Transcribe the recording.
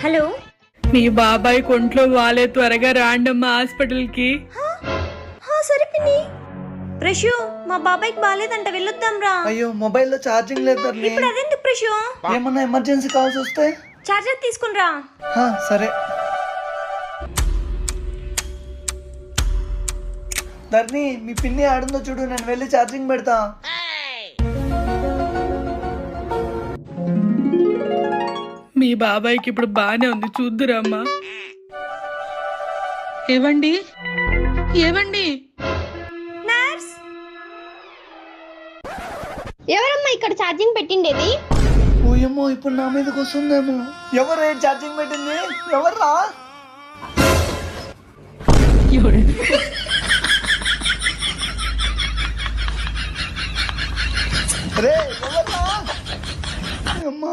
Hello. మీ బాబాయ్ కొంట్లో వాలే, త్వరగా రాండమ్మా హాస్పిటల్ కి. సరే పిన్ని. ప్రశు, మా బాబాయ్కి బాగాలేదంట, వెళ్ళొద్దాం రా. అయ్యో మొబైల్లో ఛార్జింగ్ లేదు ధరణి. ఇప్పుడు అదెందుకు ప్రశు? ఏమన్నా ఎమర్జెన్సీ కాల్స్ వస్తే చార్జర్ తీసుకుని రా. సరే ధరణి, మీ పిన్ని ఆడుందో చూడు, నేను వెళ్ళి ఛార్జింగ్ పెడతా. మీ బాబాయ్కి ఇప్పుడు బానే ఉంది, చూద్దురమ్మా. ఏవండి ఏవండి? నర్స్, ఎవరమ్మా ఇక్కడ ఛార్జింగ్ పెట్టిండేది? ఓయమ్మో, ఇప్పుడు నా మీదకి వస్తుందేమో. ఎవరు ఛార్జింగ్ పెట్టింది? ఎవర్రా? రే ఎవర్రా? అమ్మా